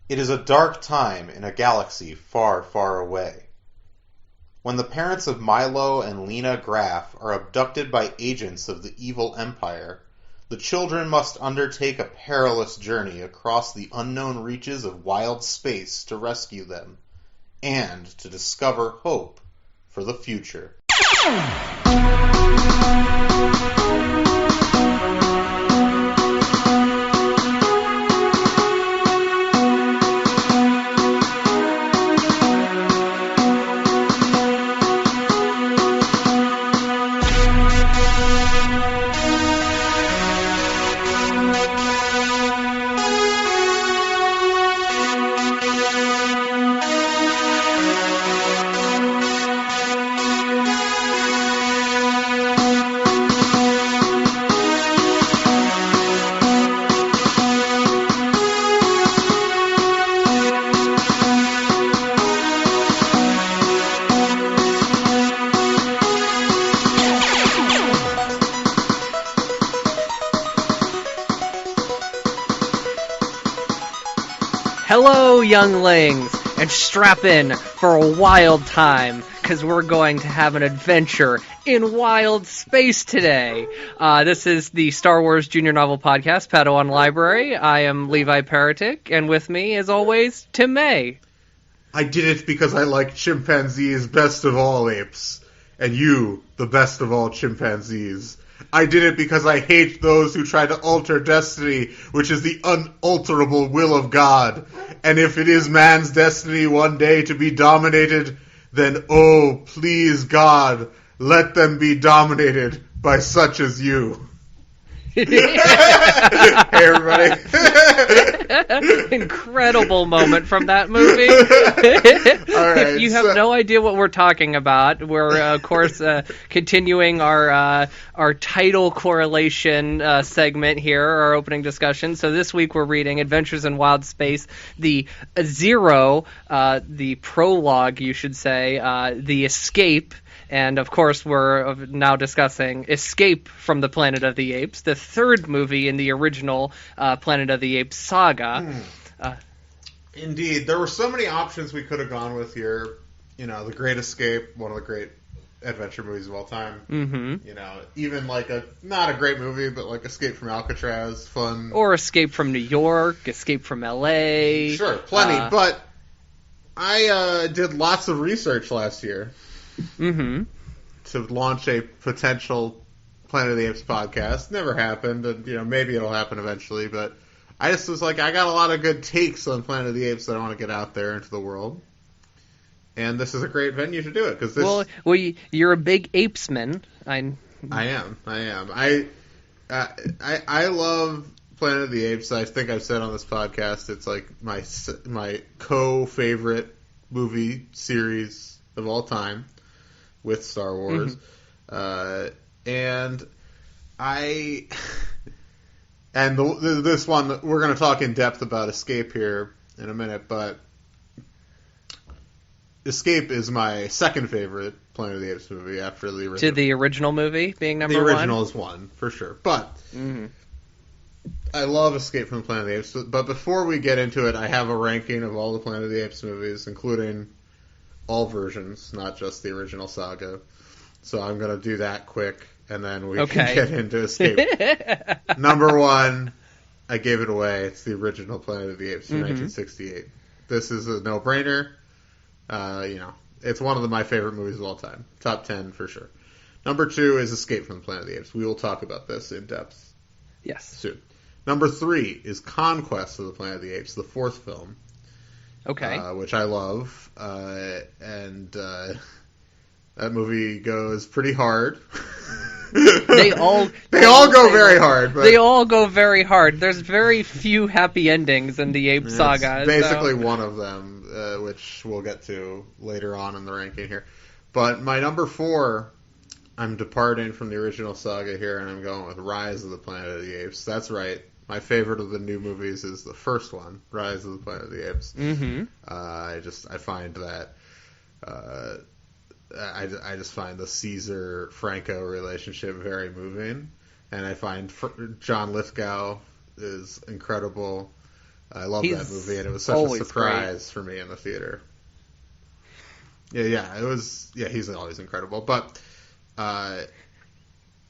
It is a dark time in a galaxy far, far away. When the parents of Milo and Lena Graff are abducted by agents of the evil Empire, the children must undertake a perilous journey across the unknown reaches of wild space to rescue them, and to discover hope for the future. Hello, younglings, and strap in for a wild time, because we're going to have an adventure in wild space today. This is the Star Wars Junior Novel Podcast, Padawan Library. I am Levi Paratic, and with me, as always, Tim May. I did it because I like chimpanzees best of all apes, and you, the best of all chimpanzees. I did it because I hate those who try to alter destiny, which is the unalterable will of God. And if it is man's destiny one day to be dominated, then, oh, please, God, let them be dominated by such as you. Hey, everybody. Incredible moment from that movie. All right, if you have no idea what we're talking about, we're, of course, continuing our title correlation segment here, our opening discussion. So this week we're reading Adventures in Wild Space, the Zero, the prologue, you should say, the Escape. And, of course, we're now discussing Escape from the Planet of the Apes, the third movie in the original Planet of the Apes saga. Indeed. There were so many options we could have gone with here. You know, The Great Escape, one of the great adventure movies of all time. Mm-hmm. You know, even like not a great movie, but like Escape from Alcatraz, fun. Or Escape from New York, Escape from L.A. Sure, plenty. But I did lots of research last year. Mm-hmm. To launch a potential Planet of the Apes podcast. Never happened, and maybe it'll happen eventually, but I just was like, I got a lot of good takes on Planet of the Apes that I want to get out there into the world. And this is a great venue to do it, because this... Well, you're a big Apesman. I am. I love Planet of the Apes. I think I've said on this podcast, it's like my co-favorite movie series of all time. With Star Wars, this one we're going to talk in depth about Escape here in a minute, but Escape is my second favorite Planet of the Apes movie after the original. To the original movie being number one? The original is one, for sure, but I love Escape from the Planet of the Apes, but before we get into it, I have a ranking of all the Planet of the Apes movies, including all versions, not just the original saga. So I'm going to do that quick, and then we can get into Escape. Number one, I gave it away. It's the original Planet of the Apes from 1968. This is a no-brainer. It's one of my favorite movies of all time. Top 10 for sure. Number two is Escape from the Planet of the Apes. We will talk about this in depth. Yes. Soon. Number three is Conquest of the Planet of the Apes, the fourth film. Okay. Which I love, and that movie goes pretty hard. They all go very hard. But they all go very hard. There's very few happy endings in the Ape saga. Basically, one of them, which we'll get to later on in the ranking here. But my number four, I'm departing from the original saga here, and I'm going with Rise of the Planet of the Apes. That's right. My favorite of the new movies is the first one, Rise of the Planet of the Apes. Mm-hmm. I find that I just find the Caesar Franco relationship very moving, and I find John Lithgow is incredible. I love that movie, and it was such a surprise great for me in the theater. Yeah, it was. Yeah, he's always incredible, but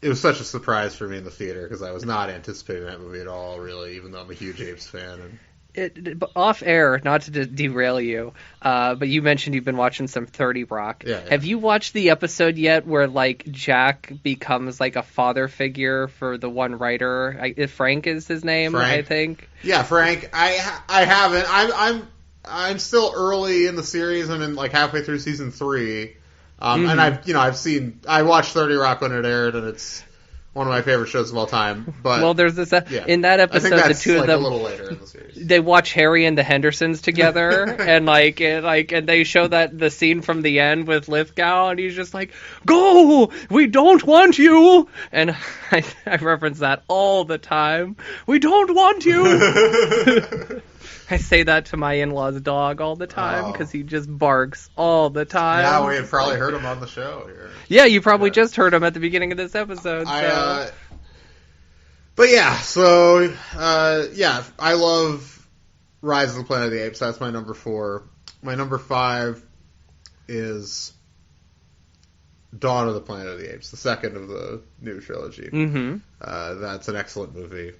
it was such a surprise for me in the theater because I was not anticipating that movie at all, really, even though I'm a huge Apes fan. And Off air, not to derail you, but you mentioned you've been watching some 30 Rock. Yeah. Have you watched the episode yet where like Jack becomes like a father figure for the one writer? Frank is his name, I think. Yeah, Frank. I haven't. I'm still early in the series. I'm in like halfway through season 3, and I watched 30 Rock when it aired, and it's one of my favorite shows of all time. But well, there's this in that episode, I think that's the two of them a little later in the series. They watch Harry and the Hendersons together, and and they show that the scene from the end with Lithgow, and he's just like, "Go, we don't want you," and I reference that all the time. We don't want you. I say that to my in-laws' dog all the time because he just barks all the time. Yeah, we had probably heard him on the show here. Yeah, you probably just heard him at the beginning of this episode. But yeah, so I love Rise of the Planet of the Apes. That's my number 4. My number 5 is Dawn of the Planet of the Apes, the second of the new trilogy. Mm-hmm. That's an excellent movie.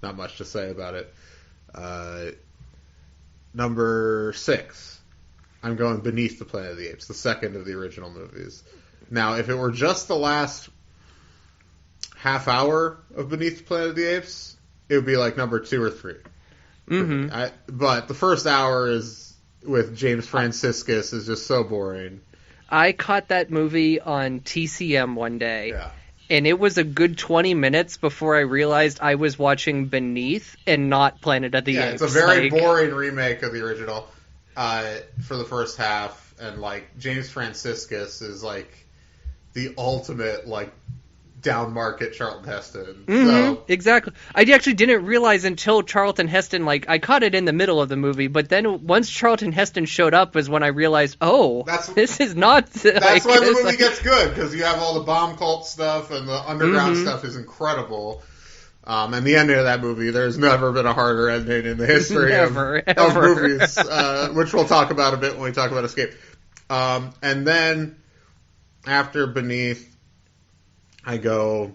Not much to say about it. Number 6, I'm going Beneath the Planet of the Apes, the second of the original movies. Now, if it were just the last half hour of Beneath the Planet of the Apes, it would be like number 2 or 3. Mm-hmm. But the first hour is with James Franciscus is just so boring. I caught that movie on TCM one day. Yeah. And it was a good 20 minutes before I realized I was watching Beneath and not Planet of the Apes. It's a very boring remake of the original for the first half, and like James Franciscus is like the ultimate like down market Charlton Heston. Mm-hmm, so exactly. I actually didn't realize until Charlton Heston, like, I caught it in the middle of the movie, but then once Charlton Heston showed up was when I realized, this is not... That's why the movie gets good, because you have all the bomb cult stuff, and the underground stuff is incredible. And the ending of that movie, there's never been a harder ending in the history of movies, which we'll talk about a bit when we talk about Escape. And then, after Beneath, I go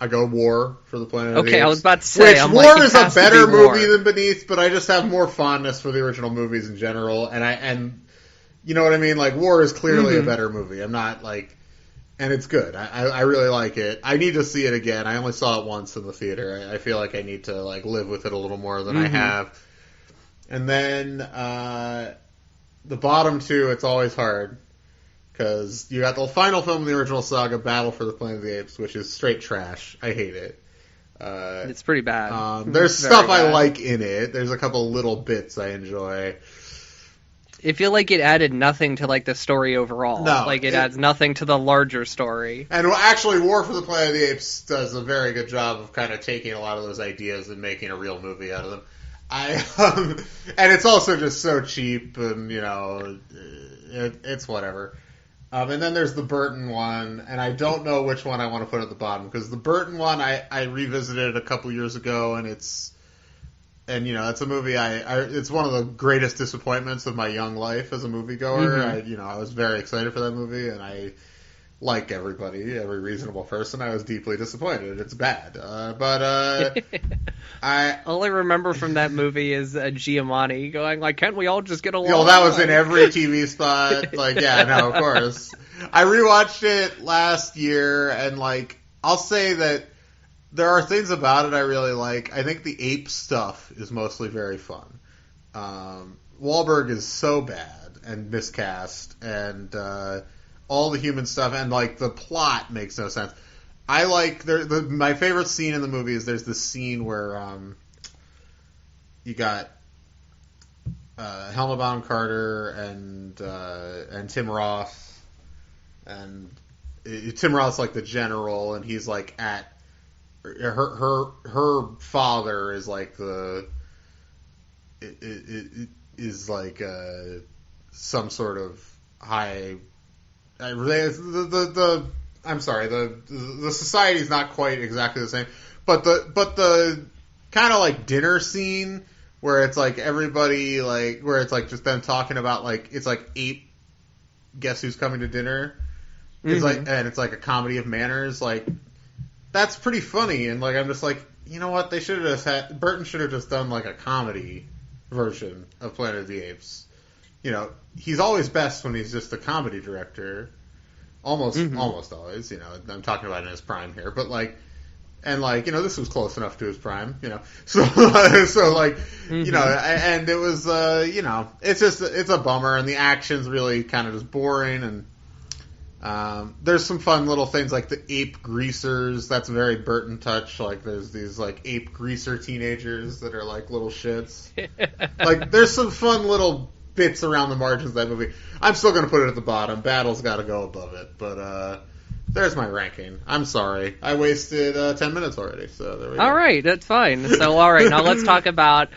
War for the Planet of the Apes. Okay, I was about to say, War is a better movie than Beneath, but I just have more fondness for the original movies in general, and you know what I mean? Like, War is clearly a better movie. I'm not like, and it's good. I really like it. I need to see it again. I only saw it once in the theater. I feel like I need to like live with it a little more than I have. And then the bottom 2, it's always hard. Because you got the final film of the original saga, Battle for the Planet of the Apes, which is straight trash. I hate it. It's pretty bad. There's stuff I like in it. There's a couple little bits I enjoy. I feel like it added nothing to like the story overall. No, like it adds nothing to the larger story. And actually, War for the Planet of the Apes does a very good job of kind of taking a lot of those ideas and making a real movie out of them. And it's also just so cheap, and it's whatever. And then there's the Burton one, and I don't know which one I want to put at the bottom, because the Burton one I revisited a couple years ago, and it's a movie it's one of the greatest disappointments of my young life as a moviegoer. I was very excited for that movie, and I, like everybody, every reasonable person, I was deeply disappointed. It's bad, but all I remember from that movie is Giamatti going like, "Can't we all just get along?" That was in every TV spot. Like, yeah, no, of course. I rewatched it last year, and like, I'll say that there are things about it I really like. I think the ape stuff is mostly very fun. Wahlberg is so bad and miscast, and all the human stuff, and like the plot makes no sense. I like my favorite scene in the movie is there's this scene where you got Helena Bonham Carter and Tim Roth, and Tim Roth's like the general, and he's like at her father is like is like some sort of high. I'm sorry, the society's not quite exactly the same, but the kind of like dinner scene where it's like everybody like where it's like just them talking about like it's like ape guess who's coming to dinner. It's like and it's like a comedy of manners. Like that's pretty funny, and like I'm just like, you know what, they should have just Burton should have just done like a comedy version of Planet of the Apes. You know, he's always best when he's just a comedy director. Almost always, you know. I'm talking about in his prime here, but like, and like, you know, this was close enough to his prime, you know. So like, you know, and it was, you know, it's a bummer, and the action's really kind of just boring, and there's some fun little things like the ape greasers. That's a very Burton touch. Like, there's these like ape greaser teenagers that are like little shits. Like, there's some fun little bits around the margins of that movie. I'm still going to put it at the bottom. Battle's got to go above it. But there's my ranking. I'm sorry. I wasted 10 minutes already. So there we go. All right, that's fine. So, all right, now let's talk about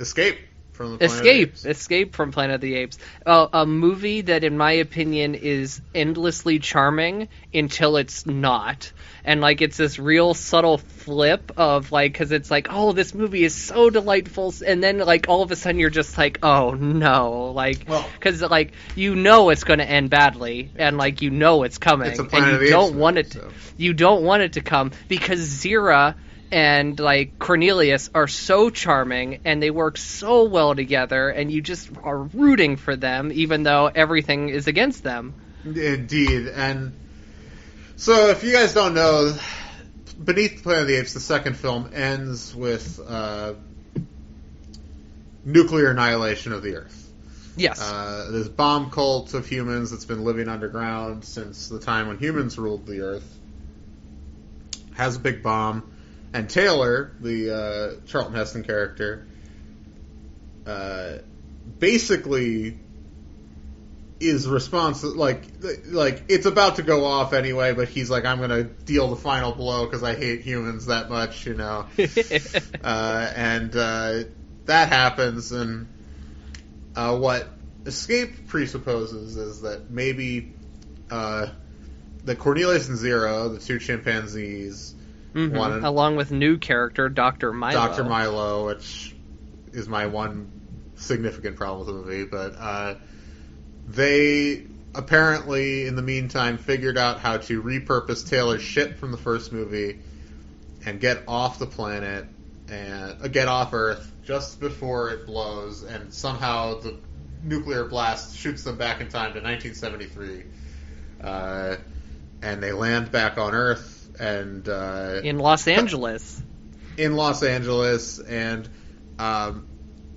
Escape from the Planet of the Apes. Escape from Planet of the Apes. A movie that, in my opinion, is endlessly charming until it's not. And, like, it's this real subtle flip of, like, because it's like, oh, this movie is so delightful. And then, like, all of a sudden you're just like, oh, no. Like, because, like, you know it's going to end badly. And, like, you know it's coming. It's a Planet and you don't want movie, it so. You don't want it to come because Zira and, like, Cornelius are so charming and they work so well together, and you just are rooting for them even though everything is against them. Indeed. And so if you guys don't know, Beneath the Planet of the Apes, the second film, ends with nuclear annihilation of the Earth. Yes. This bomb cult of humans that's been living underground since the time when humans ruled the Earth has a big bomb. And Taylor, the Charlton Heston character, basically is responsible. Like it's about to go off anyway, but he's like, I'm going to deal the final blow because I hate humans that much, you know. And that happens, and what Escape presupposes is that maybe that Cornelius and Zero, the two chimpanzees, along with new character Dr. Milo. Dr. Milo, which is my one significant problem with the movie, but they apparently, in the meantime, figured out how to repurpose Taylor's ship from the first movie and get off the planet and get off Earth just before it blows, and somehow the nuclear blast shoots them back in time to 1973, and they land back on Earth. And in Los Angeles. And a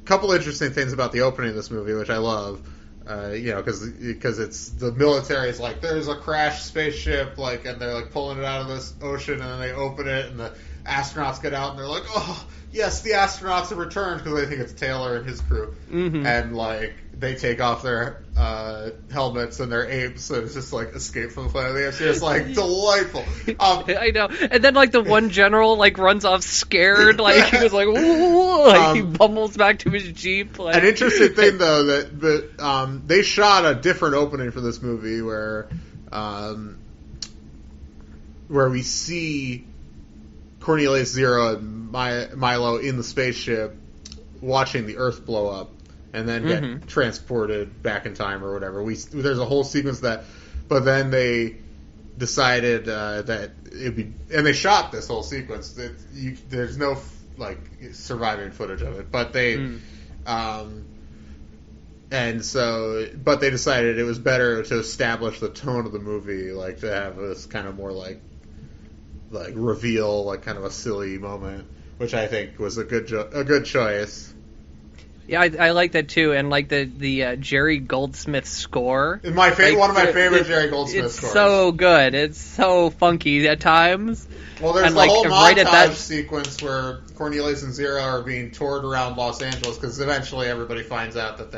couple interesting things about the opening of this movie, which I love. You know, because it's the military is like, there's a crashed spaceship, like, and they're like pulling it out of this ocean, and then they open it, and the astronauts get out, and they're like, oh yes, the astronauts have returned, because they think it's Taylor and his crew, and like they take off their helmets and their apes, and it's just like Escape from the Planet of the Apes. It's like delightful. I know. And then like the one general like runs off scared, like he was like, ooh, like he bumbles back to his jeep. Like. An interesting thing though that they shot a different opening for this movie where we see Cornelius, Zero, and Milo in the spaceship watching the Earth blow up and then get transported back in time or whatever. There's a whole sequence of that, but then they decided that it'd be, and they shot this whole sequence. That there's no like surviving footage of it, but they and so, but they decided it was better to establish the tone of the movie, like to have this kind of more like reveal, like kind of a silly moment, which I think was a good choice. Yeah, I like that too, and like the Jerry Goldsmith score. One of my favorite Jerry Goldsmith scores. It's so good. It's so funky at times. Well, there's and, the like, whole right montage at that sequence where Cornelius and Zero are being toured around Los Angeles, because eventually everybody finds out that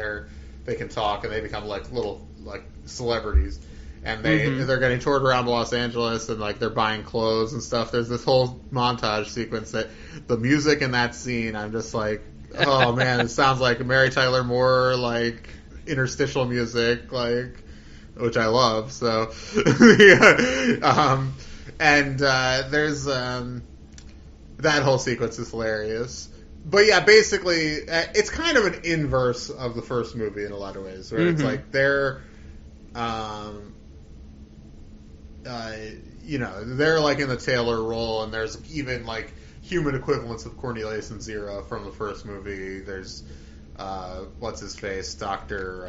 they can talk and they become like little like celebrities, and they're getting toured around Los Angeles, and like they're buying clothes and stuff. There's this whole montage sequence that the music in that scene, I'm just like, oh man, it sounds like Mary Tyler Moore, like interstitial music, like, which I love. So, yeah. And there's that whole sequence is hilarious. But yeah, basically, it's kind of an inverse of the first movie in a lot of ways, where it's like they're, they're like in the Taylor role, and there's even like human equivalents of Cornelius and Zero from the first movie. There's what's his face, Doctor.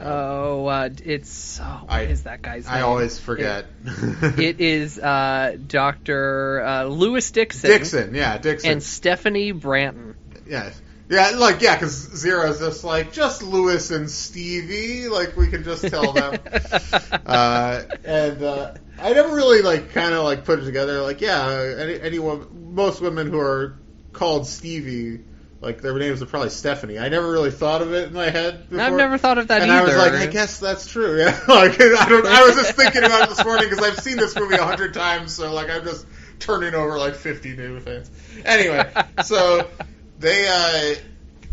What is that guy's name? I always forget. It is Dr. Lewis Dixon. Dixon. And Stephanie Branton. Yeah, because Zero's just Lewis and Stevie, like we can just tell them. I never really put it together. Most women who are called Stevie, like their names are probably Stephanie. I never really thought of it in my head before. I've never thought of that either. And I was I guess that's true. Yeah, I was just thinking about it this morning because I've seen this movie 100 times, so I'm just turning over 50 new things. Anyway, so. They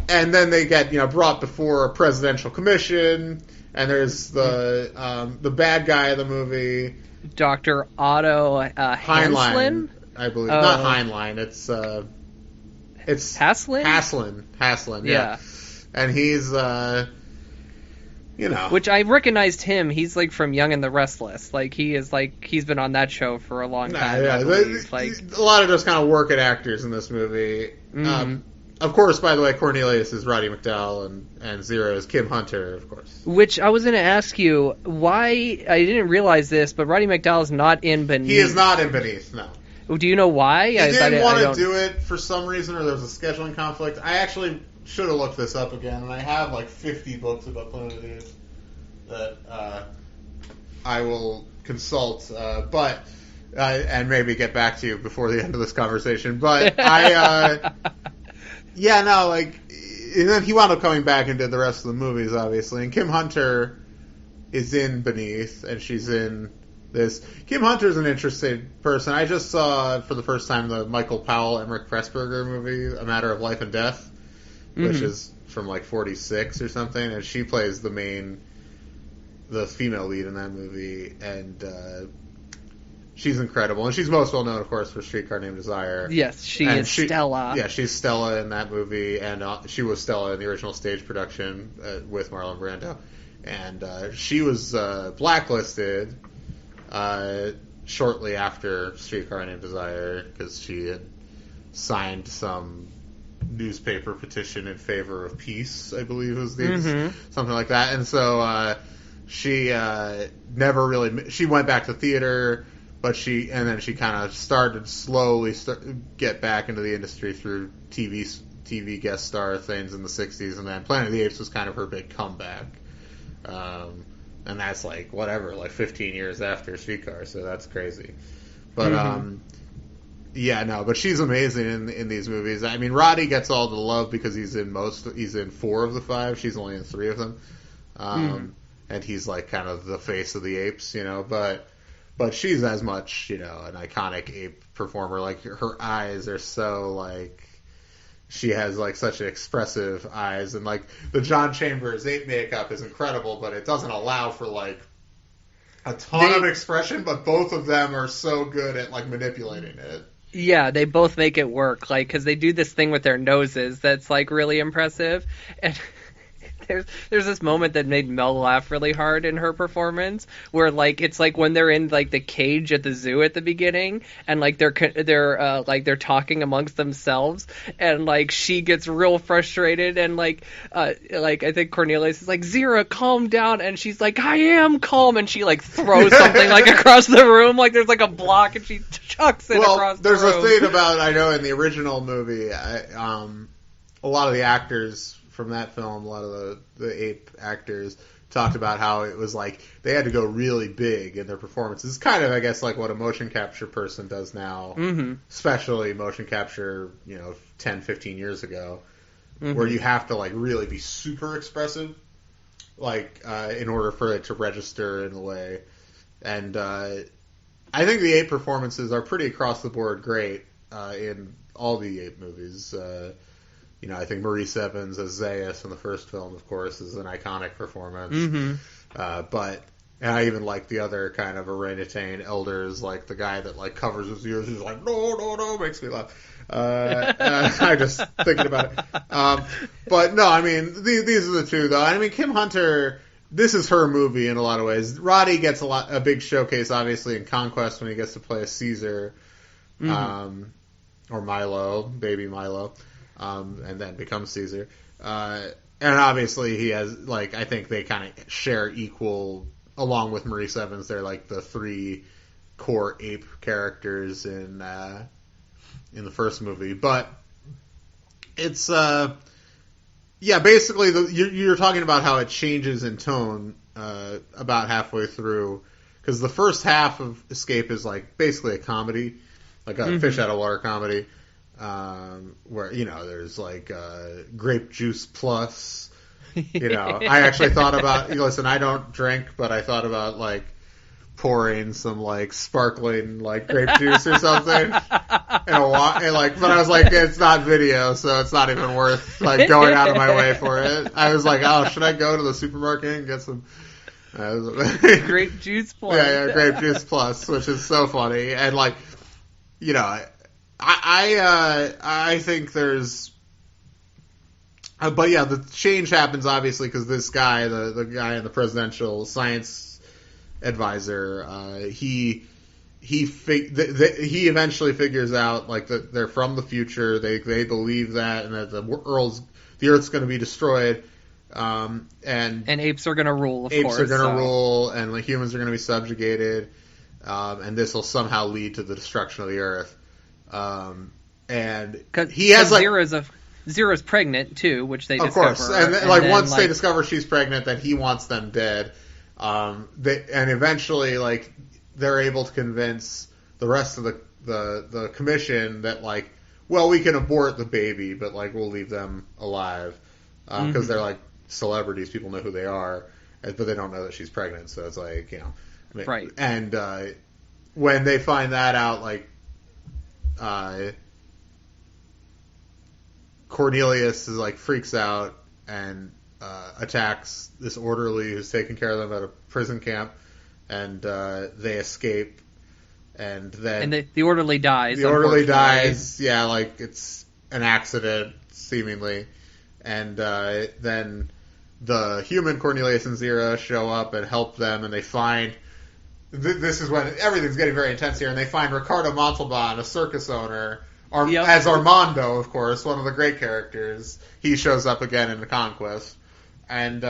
and then they get brought before a presidential commission, and there's the bad guy of the movie, Dr. Otto Heinlein, I believe. Not Heinlein. It's Haslin. Haslin. Yeah. And he's which I recognized him. He's from Young and the Restless. He's been on that show for a long time. Yeah. A lot of those kind of working actors in this movie. Of course, by the way, Cornelius is Roddy McDowall, and Zero is Kim Hunter, of course. Which I was going to ask you, why, I didn't realize this, but Roddy McDowall is not in Beneath. He is not in Beneath, no. Do you know why? He didn't want to do it for some reason, or there was a scheduling conflict. I actually should have looked this up again, and I have 50 books about Planet of the Apes that I will consult, and maybe get back to you before the end of this conversation. But and then he wound up coming back and did the rest of the movies, obviously. And Kim Hunter is in Beneath, and she's in this. Kim Hunter's an interesting person. I just saw, for the first time, the Michael Powell, Emmerich Pressburger movie, A Matter of Life and Death, which is from 46 or something, and she plays the female lead in that movie, and she's incredible, and she's most well known, of course, for Streetcar Named Desire. Yes, she is Stella. Yeah, she's Stella in that movie, and she was Stella in the original stage production with Marlon Brando. And she was blacklisted shortly after Streetcar Named Desire because she had signed some newspaper petition in favor of peace, I believe was something like that. And so she never really... She went back to theater... But she kind of started slowly get back into the industry through TV guest star things in the 60s, and then Planet of the Apes was kind of her big comeback. And that's 15 years after Streetcar, so that's crazy. But but she's amazing in these movies. I mean, Roddy gets all the love because he's in 4 of the 5. She's only in 3 of them. And he's kind of the face of the Apes, But she's as much, an iconic ape performer. Her eyes are so, she has, such expressive eyes. And, the John Chambers ape makeup is incredible, but it doesn't allow for, a ton of expression. But both of them are so good at, manipulating it. Yeah, they both make it work. Because they do this thing with their noses that's, really impressive. And... There's this moment that made Mel laugh really hard in her performance, where it's when they're in the cage at the zoo at the beginning, and they're talking amongst themselves, and she gets real frustrated, and I think Cornelius is Zira, calm down, and she's I am calm, and she throws something across the room, there's a block, and she chucks it across the room. There's a thing about, I know in the original movie, a lot of the actors from that film, a lot of the ape actors talked about how it was they had to go really big in their performances. It's kind of, I guess, what a motion capture person does now, especially motion capture, 10, 15 years ago, where you have to really be super expressive, in order for it to register in a way. And I think the ape performances are pretty across the board great in all the ape movies. I think Maurice Evans as Zaius in the first film, of course, is an iconic performance. But And I even like the other kind of orangutan elders, like the guy that like covers his ears. He's like, no, makes me laugh. I just thinking about it. But no, I mean, these are the two though. I mean, Kim Hunter, this is her movie in a lot of ways. Roddy gets a big showcase, obviously, in Conquest when he gets to play a Caesar, or Milo, baby Milo, and then becomes Caesar. And obviously he has, like, I think they kind of share equal, along with Maurice Evans, they're like the three core ape characters in the first movie. But it's, basically you're talking about how it changes in tone about halfway through, because the first half of Escape is like basically a comedy, like a fish out of water comedy, where there's like grape juice plus. I actually thought about, listen, I don't drink, but I thought about like pouring some like sparkling like grape juice or something but I was like, it's not video, so it's not even worth like going out of my way for it. I was like, oh, should I go to the supermarket and get some grape juice plus? Yeah, grape juice plus, which is so funny. And like, I think there's, but yeah, the change happens obviously because this guy, the guy in the presidential science advisor, he eventually figures out like that they're from the future. They believe that, and that the Earth's going to be destroyed, and apes are going to rule. Apes are going to rule, and like humans are going to be subjugated, and this will somehow lead to the destruction of the Earth. And he has like Zero's pregnant too, which they discover. Of course, and then, once they discover she's pregnant, then he wants them dead. And eventually, like, they're able to convince the rest of the commission that, like, well, we can abort the baby, but like we'll leave them alive because they're like celebrities. People know who they are, but they don't know that she's pregnant. So it's like, right. And when they find that out, like, Cornelius is like freaks out and attacks this orderly who's taking care of them at a prison camp, and they escape, and then the orderly dies. The orderly dies. Yeah, like it's an accident seemingly, and then the human Cornelius and Zira show up and help them, and they find. This is when everything's getting very intense here, and they find Ricardo Montalban, a circus owner. As Armando, of course, one of the great characters. He shows up again in the Conquest. And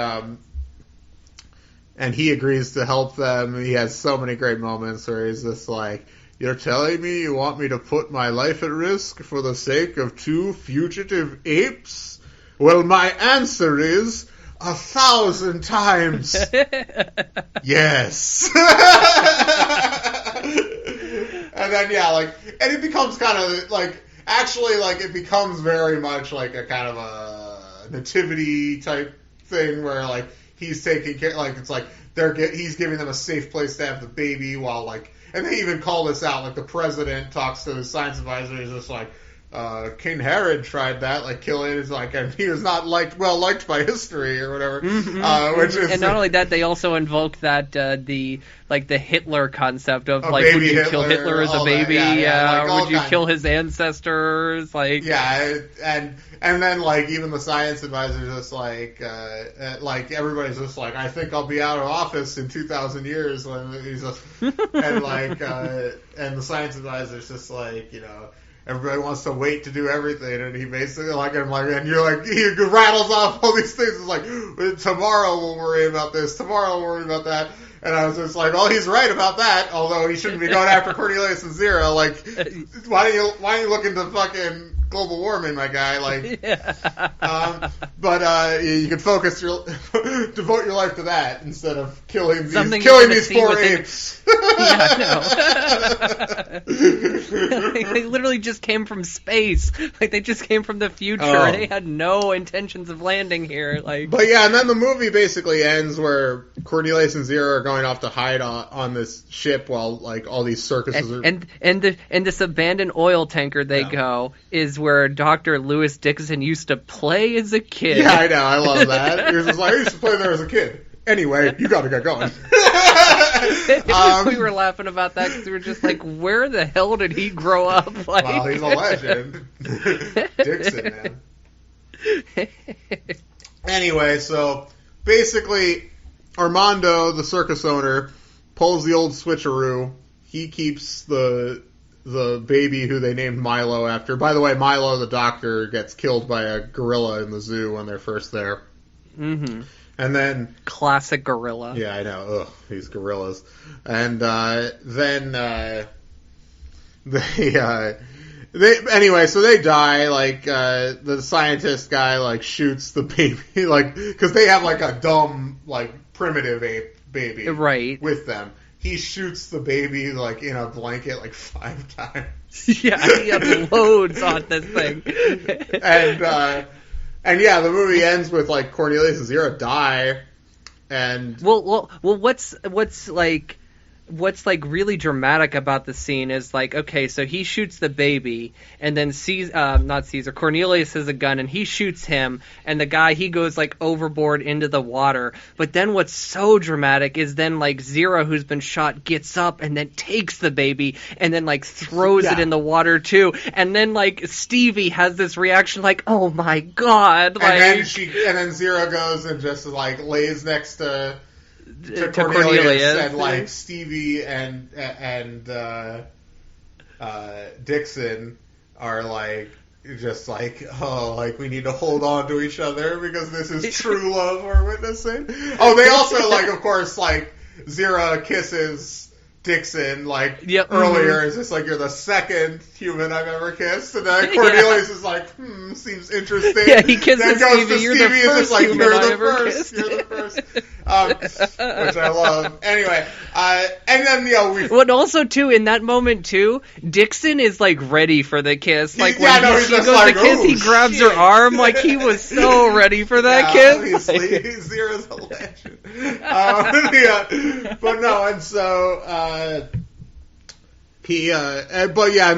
he agrees to help them. He has so many great moments where he's just like, you're telling me you want me to put my life at risk for the sake of two fugitive apes? Well, my answer is 1,000 times yes. And then, and it becomes kind of, actually, it becomes very much like a kind of a nativity type thing where, he's taking care, it's like, he's giving them a safe place to have the baby while, and they even call this out, the president talks to the science advisor, he's just like, King Herod tried that, killing is and he was not well liked by history or whatever. Which is, and not only that, they also invoke that the Hitler concept of would you kill Hitler as a baby? Would you kill his ancestors? And then even the science advisor is just everybody's just I think I'll be out of office in 2,000 years when he's just and and the science advisor's just everybody wants to wait to do everything, and he basically and you're he rattles off all these things. It's tomorrow we'll worry about this, tomorrow we'll worry about that, and I was just well, he's right about that. Although he shouldn't be going after Cornelius and Zira. Why don't you look into fucking global warming, my guy? But you can devote your life to that instead of killing these poor apes. They literally just came from space. They just came from the future. Oh. They had no intentions of landing here. But yeah, and then the movie basically ends where Cornelius and Zira are going off to hide on this ship while all these circuses are. And this abandoned oil tanker they go is where Dr. Lewis Dixon used to play as a kid. Yeah, I know. I love that. He was just I used to play there as a kid. Anyway, you got to get going. We were laughing about that because we were just like, where the hell did he grow up? Like, well, he's a legend. Dixon, man. Anyway, so basically, Armando, the circus owner, pulls the old switcheroo. He keeps the baby who they named Milo after. By the way, Milo, the doctor, gets killed by a gorilla in the zoo when they're first there. Mm-hmm. And then... Classic gorilla. Yeah, I know. Ugh, these gorillas. And then anyway, so they die. Like the scientist guy like shoots the baby, like because they have like a dumb like primitive ape baby right with them. He shoots the baby like in a blanket like 5 times. Yeah, he unloads on this thing. And yeah, the movie ends with like Cornelius and Zero die. And well, what's really dramatic about the scene is like, okay, so he shoots the baby, and then Cornelius has a gun, and he shoots him, and the guy, he goes like overboard into the water. But then what's so dramatic is then like Zero, who's been shot, gets up and then takes the baby and then like throws it in the water too. And then like Stevie has this reaction like, oh my god, like, and then Zero goes and just like lays next to Cornelius, and like Stevie and Dixon are like just like, oh, like we need to hold on to each other because this is true love we're witnessing. Oh, they also like, of course, like Zero kisses Dixon like earlier. Is just like, you're the second human I've ever kissed, and then Cornelius is like, seems interesting. Yeah, he kisses then Stevie. Goes to You're Stevie the first like, human you're I the ever first. kissed. You're the first. Which I love. Anyway, and then we. Well, also too, in that moment too, Dixon is like ready for the kiss. Like when she goes like, to kiss, he grabs her arm. Like he was so ready for that kiss. Obviously, Zero's a legend. But no, and so and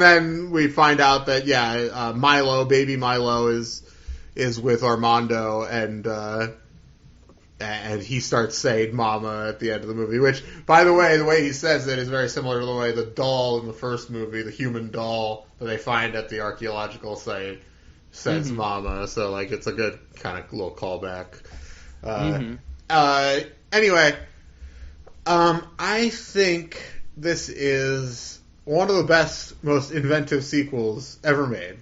then we find out that baby Milo is with Armando, and he starts saying "Mama" at the end of the movie. Which, by the way he says it is very similar to the way the doll in the first movie, the human doll that they find at the archaeological site, says "Mama." So like, it's a good kind of little callback. Anyway, I think this is one of the best, most inventive sequels ever made.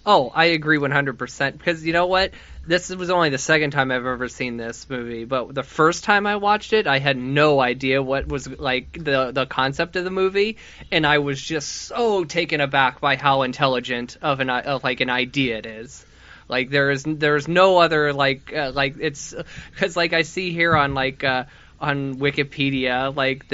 Oh, I agree 100%. Because you know what? This was only the second time I've ever seen this movie, but the first time I watched it, I had no idea what was like the concept of the movie, and I was just so taken aback by how intelligent of an idea it is. Like there's no other like it's because like I see here on on Wikipedia, like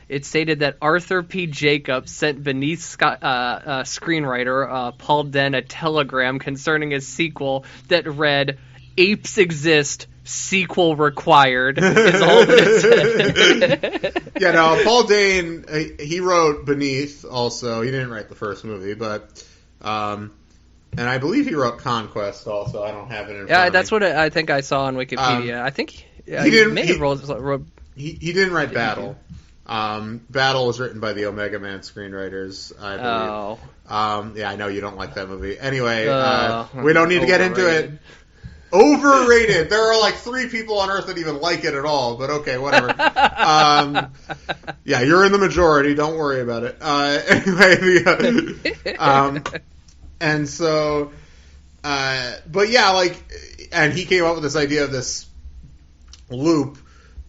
it stated that Arthur P. Jacobs sent Beneath's screenwriter Paul Den a telegram concerning a sequel that read, "Apes exist, sequel required," is all that it said. Yeah, no, Paul Dane, he wrote Beneath also. He didn't write the first movie, but... and I believe he wrote Conquest also. I don't have it in front of me. That's what I think I saw on Wikipedia. I think he didn't. He didn't write Battle. Battle was written by the Omega Man screenwriters, I believe. Yeah, I know you don't like that movie. Anyway, we don't need to get into it. Overrated. There are like 3 people on Earth that even like it at all, but okay, whatever. Yeah, you're in the majority. Don't worry about it. Anyway, and so, but yeah, like, and he came up with this idea of this loop,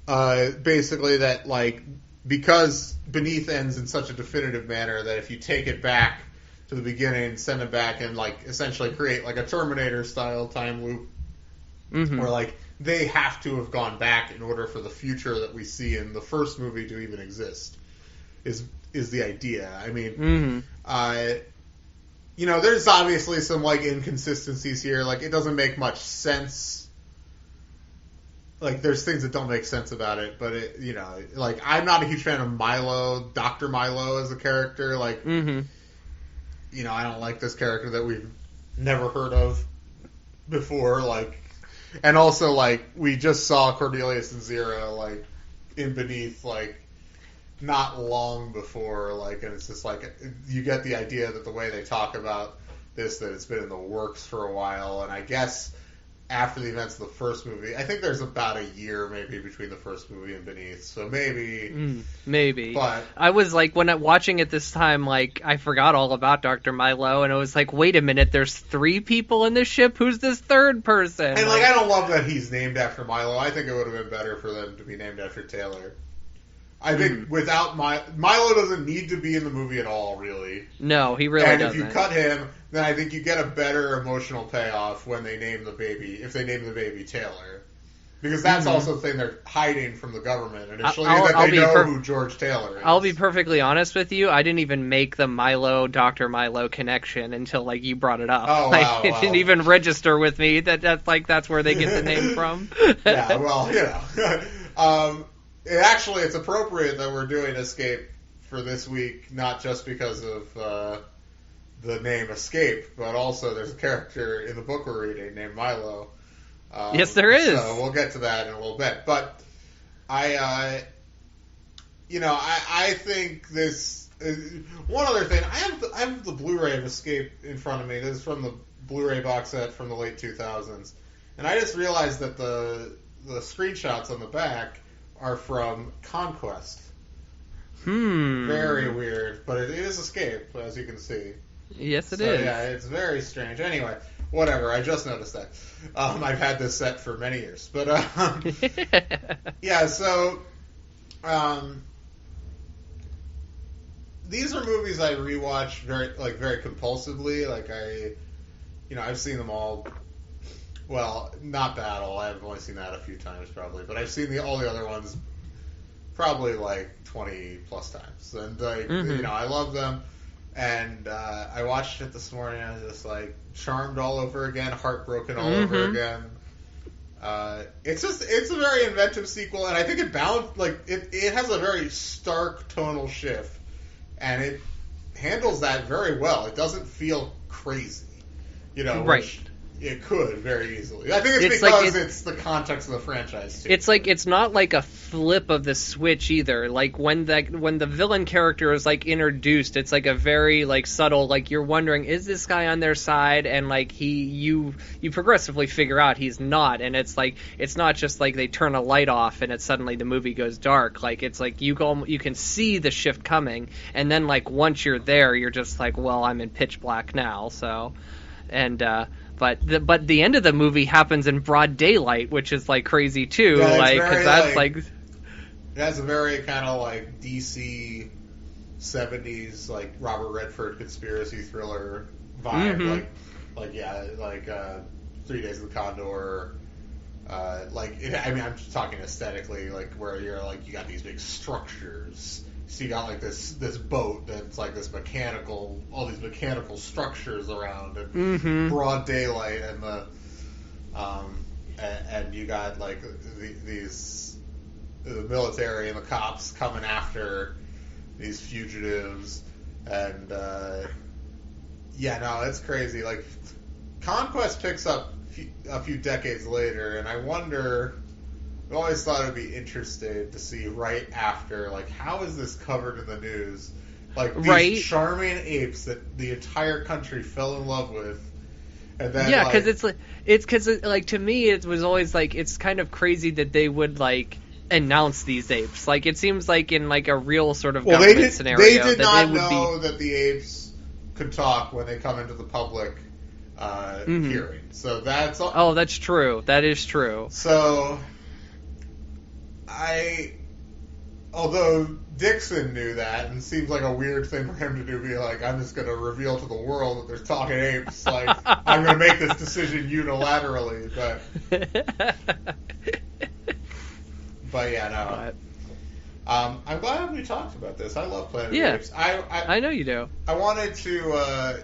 basically that, like, because Beneath ends in such a definitive manner that if you take it back to the beginning, send it back, and, like, essentially create, like, a Terminator-style time loop, where, like, they have to have gone back in order for the future that we see in the first movie to even exist, is the idea. I mean, you know, there's obviously some, like, inconsistencies here. Like, it doesn't make much sense. Like, there's things that don't make sense about it, but it, you know, like, I'm not a huge fan of Milo, Dr. Milo as a character. Like, you know, I don't like this character that we've never heard of before. Like, and also, like, we just saw Cornelius and Zero, like, in Beneath, like, not long before, like, and it's just like, you get the idea that the way they talk about this, that it's been in the works for a while, and I guess after the events of the first movie, I think there's about a year maybe between the first movie and Beneath, so maybe. But I was like, when watching it this time, like, I forgot all about Dr. Milo, and I was like, wait a minute, there's 3 people in this ship? Who's this third person? And, like, I don't love that he's named after Milo. I think it would have been better for them to be named after Taylor. I think without Milo doesn't need to be in the movie at all, really. No, he really doesn't. And if you cut him, then I think you get a better emotional payoff when they name the baby, if they name the baby Taylor. Because that's also the thing they're hiding from the government, and it shows you that they know who George Taylor is. I'll be perfectly honest with you, I didn't even make the Dr. Milo connection until, like, you brought it up. Oh, like, wow, it didn't even register with me that's where they get the name from. Yeah, well, you know. It's appropriate that we're doing Escape for this week, not just because of the name Escape, but also there's a character in the book we're reading named Milo. Yes, there is. So we'll get to that in a little bit. But I think this. One other thing, I have the Blu-ray of Escape in front of me. This is from the Blu-ray box set from the late 2000s, and I just realized that the screenshots on the back are from Conquest. Very weird, but it is Escape, as you can see. Yes, it is. Yeah, it's very strange. Anyway, whatever. I just noticed that. I've had this set for many years, but yeah. So, these are movies I rewatch very compulsively. Like I've seen them all. Well, not Battle. I've only seen that a few times probably, but I've seen all the other ones probably like 20 plus times, and I love them. And I watched it this morning. I was just like charmed all over again, heartbroken all over again. It's a very inventive sequel, and I think it has a very stark tonal shift, and it handles that very well. It doesn't feel crazy, right? Which it could very easily. I think it's because it's the context of the franchise too. It's like it's not like a flip of the switch either. Like when the villain character is like introduced, it's like a very like subtle, like you're wondering, is this guy on their side? And like you progressively figure out he's not, and it's like it's not just like they turn a light off and it's suddenly the movie goes dark. Like it's like you can see the shift coming, and then like once you're there, you're just like, well, I'm in pitch black now. So, and But the end of the movie happens in broad daylight, which is like crazy too. Yeah, because that's like it has a very kind of like DC 70s like Robert Redford conspiracy thriller vibe. Like 3 Days of the Condor. I'm just talking aesthetically, like where you're like you got these big structures. So you got like this boat that's like all these mechanical structures around, and broad daylight, and and you got like the military and the cops coming after these fugitives, and it's crazy. Like Conquest picks up a few decades later, and I wonder. I always thought it would be interesting to see right after, like, how is this covered in the news? Like, these charming apes that the entire country fell in love with. And then, because to me, it was always, like, it's kind of crazy that they would, like, announce these apes. Like, it seems like in, like, a real sort of government scenario. They did not know that the apes could talk when they come into the public hearing. So that's... Oh, that's true. That is true. So... although Dixon knew that, and it seems like a weird thing for him to do, be like, I'm just going to reveal to the world that there's talking apes, like, I'm going to make this decision unilaterally, but yeah, no. I'm glad we talked about this. I love Planet of the Apes. I know you do. I wanted to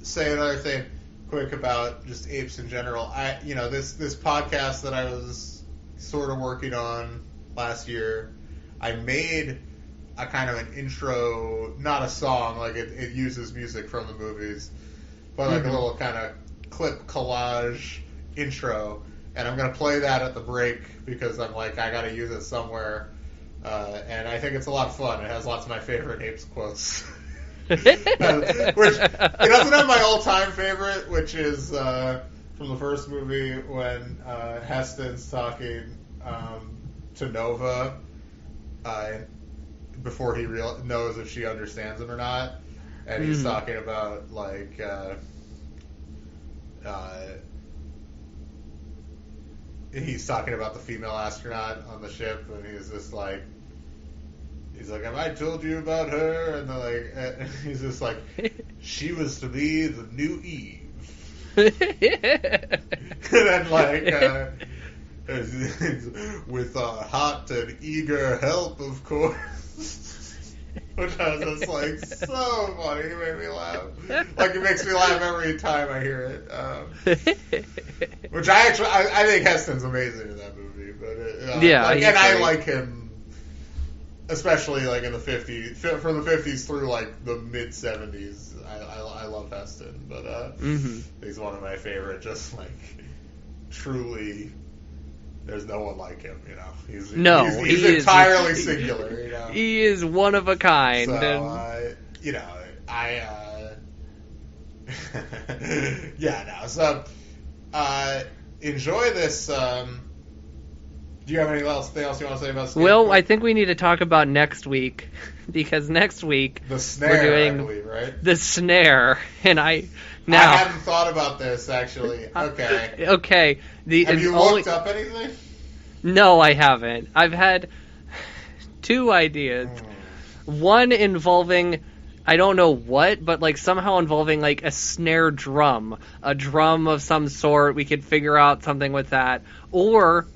say another thing quick about just apes in general. This podcast that I was sort of working on last year, I made a kind of an intro, not a song, like it uses music from the movies, but like a little kind of clip collage intro, and I'm going to play that at the break because I'm like, I got to use it somewhere. And I think it's a lot of fun. It has lots of my favorite Apes quotes. Which, it doesn't have my all-time favorite, which is from the first movie when Heston's talking to Nova before he knows if she understands him or not. And he's talking about, like, he's talking about the female astronaut on the ship, and he's just like, have I told you about her? And they're like, he's just like, she was to be the new Eve. And then, like, with hot and eager help, of course. Which I was just like, so funny. It made me laugh. Like, it makes me laugh every time I hear it. Which I think Heston's amazing in that movie. But and I like him, especially like in the 50s, from the 50s through like the mid 70s. I love Heston, but he's one of my favorite. Just like truly. There's no one like him, you know. He's entirely singular, you know. He is one of a kind. So, you know, So, enjoy this. Do you have anything else you want to say about Skate? Well, I think we need to talk about next week, because next week the snare, we're doing I believe, right? The snare, and I hadn't thought about this actually. Okay. Okay. Have you looked up anything? No, I haven't. I've had two ideas. One involving, I don't know what, but like somehow involving like a snare drum. A drum of some sort. We could figure out something with that. Or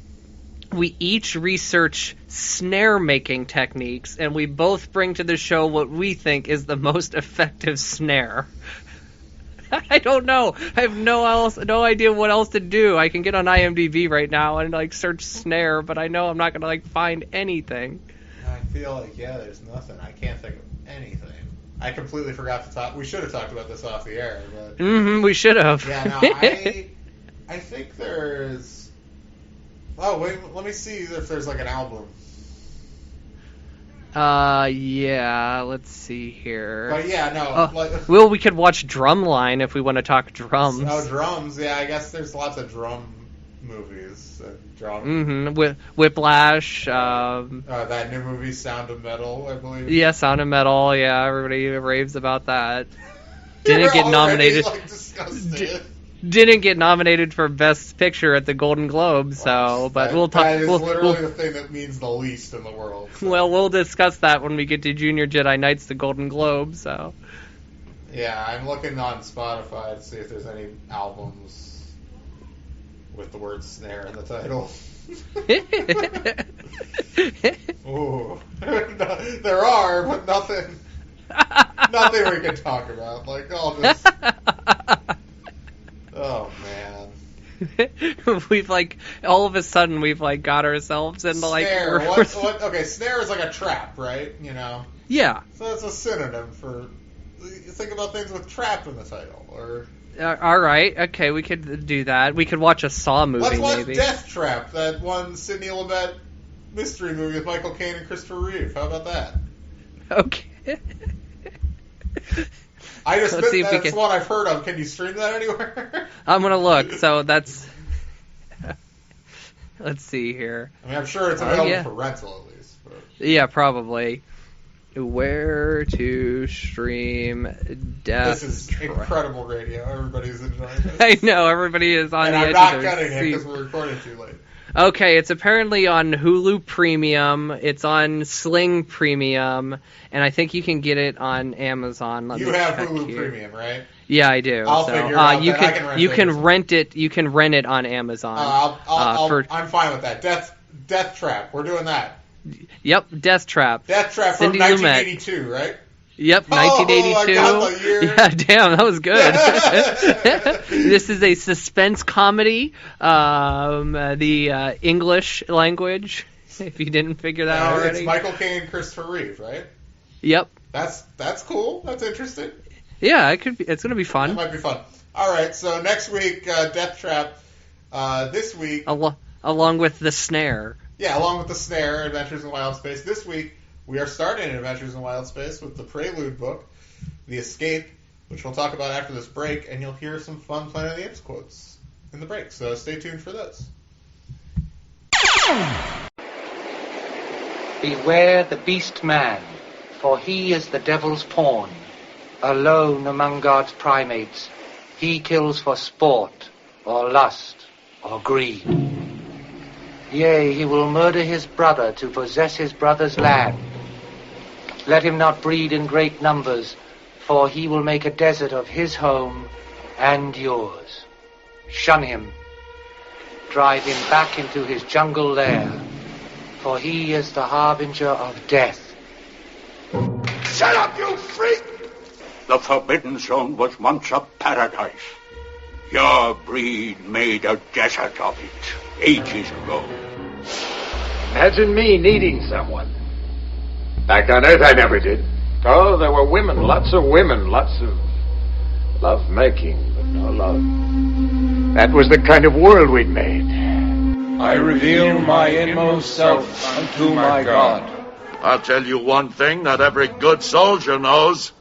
we each research snare making techniques, and we both bring to the show what we think is the most effective snare. I don't know. I have no idea what else to do. I can get on IMDb right now and like search snare, but I know I'm not gonna like find anything. I feel like there's nothing. I can't think of anything. I completely forgot to talk. We should have talked about this off the air, but we should have. Yeah, no, I think there's. Oh wait, let me see if there's like an album. Yeah, let's see here. But yeah, no. Well, we could watch Drumline if we want to talk drums. Oh, drums. Yeah, I guess there's lots of drum movies. Whiplash. That new movie, Sound of Metal, I believe. Yeah, Sound of Metal. Yeah, everybody raves about that. Didn't get nominated. Disgusted. Didn't get nominated for Best Picture at the Golden Globe, so we'll talk. That is literally the thing that means the least in the world. So. Well, we'll discuss that when we get to Junior Jedi Knights, the Golden Globe. So. Yeah, I'm looking on Spotify to see if there's any albums with the word snare in the title. Ooh, there are, but nothing we can talk about. Like I'll just. Oh man. We've like all of a sudden we've like got ourselves into like snare. What? Okay, snare is like a trap, right? You know. Yeah. So that's a synonym for. Think about things with trap in the title, or. All right. Okay, we could do that. We could watch a Saw movie. Let's watch maybe. Death Trap, that one Sidney Lumet mystery movie with Michael Caine and Christopher Reeve. How about that? Okay. That's what I've heard of. Can you stream that anywhere? I'm gonna look. So that's. Let's see here. I mean, I'm sure it's available for rental at least. But. Yeah, probably. Where to stream Death This is Trap. Incredible radio. Everybody's enjoying this. I know, everybody is on and the I'm edge not of their cutting it seat. because we're recording too late. Okay, it's apparently on Hulu Premium. It's on Sling Premium, and I think you can get it on Amazon. Let you me have check Hulu here. Premium, right? Yeah, I do. I'll figure out you that. can you can rent it. You can rent it on Amazon. I'm fine with that. Death Trap. We're doing that. Yep, Death Trap. Death Trap from Cindy 1982, Lumet. Right? Yep, 1982. I got the year. Yeah, damn, that was good. This is a suspense comedy, the English language, if you didn't figure that already. It's Michael Caine and Christopher Reeve, right? Yep. That's cool. That's interesting. Yeah, it could be. It's going to be fun. It might be fun. All right, so next week, Death Trap. This week... Along with The Snare. Yeah, along with the snare, Adventures in Wild Space. This week, we are starting Adventures in Wild Space with the Prelude book, The Escape, which we'll talk about after this break, and you'll hear some fun Planet of the Apes quotes in the break, so stay tuned for those. Beware the beast man, for he is the devil's pawn. Alone among God's primates, he kills for sport, or lust, or greed. Yea, he will murder his brother to possess his brother's land. Let him not breed in great numbers, for he will make a desert of his home and yours. Shun him. Drive him back into his jungle lair, for he is the harbinger of death. Shut up, you freak! The Forbidden Zone was once a paradise. Your breed made a desert of it ages ago. Imagine me needing someone. Back on Earth, I never did. Oh, there were women, lots of love making, but no love. That was the kind of world we'd made. I reveal my inmost self unto my God. I'll tell you one thing that every good soldier knows.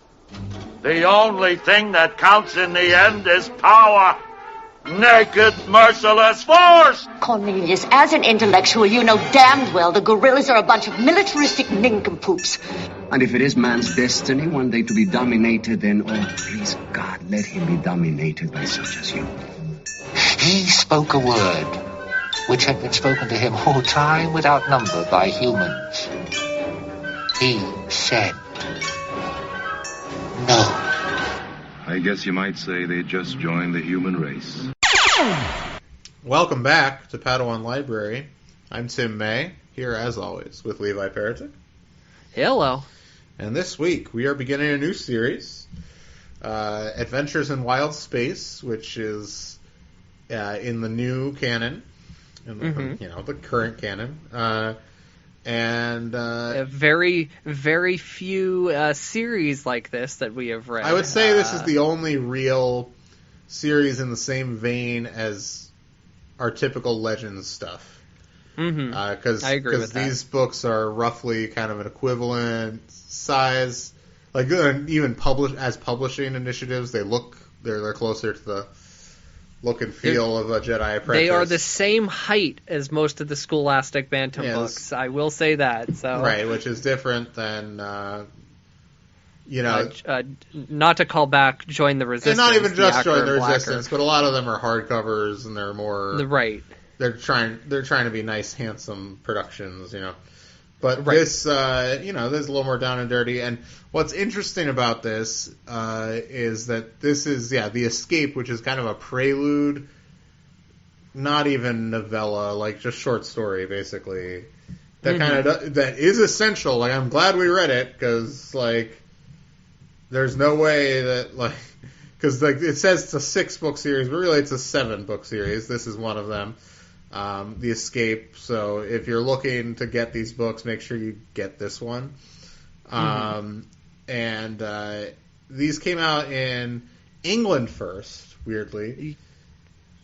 The only thing that counts in the end is power. Naked, merciless force! Cornelius, as an intellectual, you know damned well the gorillas are a bunch of militaristic nincompoops. And if it is man's destiny one day to be dominated, then, oh, please, God, let him be dominated by such as you. He spoke a word which had been spoken to him all time without number by humans. He said, no. I guess you might say they just joined the human race. Welcome back to Padawan Library. I'm Tim May, here as always with Levi Peretic. Hello. And this week we are beginning a new series, Adventures in Wild Space, which is in the new canon, in the, the current canon. Very, very few series like this that we have read. I would say this is the only real series in the same vein as our typical Legends stuff. Because I agree with that. These books are roughly kind of an equivalent size, like even publishing initiatives. They're closer to the look and feel of a Jedi Apprentice. They are the same height as most of the Scholastic Bantam books. I will say that. So right, which is different than not to call back Join the Resistance. And not even just Join the Resistance, but a lot of them are hardcovers, and they're more right. They're trying to be nice, handsome productions, But this, there's a little more down and dirty. And what's interesting about this is that this is, The Escape, which is kind of a prelude, not even novella, like just short story, basically. That that is essential. Like, I'm glad we read it, because, there's no way that, because, it says it's a 6-book series, but really it's a 7-book series. This is one of them. The Escape. So if you're looking to get these books, make sure you get this one. And these came out in England first, weirdly.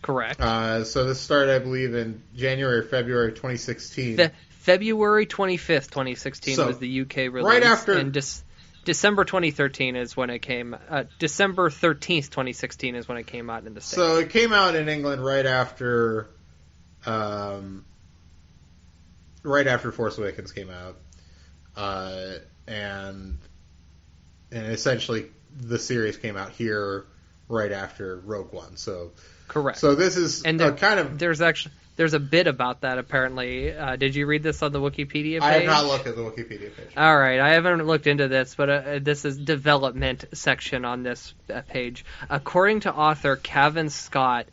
Correct. So this started, I believe, in January or February 2016. February 25th, 2016 was the UK release. Right after... And December 2013 is when it came. December 13th, 2016 is when it came out in the States. So it came out in England right after Force Awakens came out, and essentially the series came out here right after Rogue One. So correct. So this is there's a bit about that apparently. Did you read this on the Wikipedia page? I have not looked at the Wikipedia page. All right, I haven't looked into this, but this is development section on this page. According to author Cavan Scott,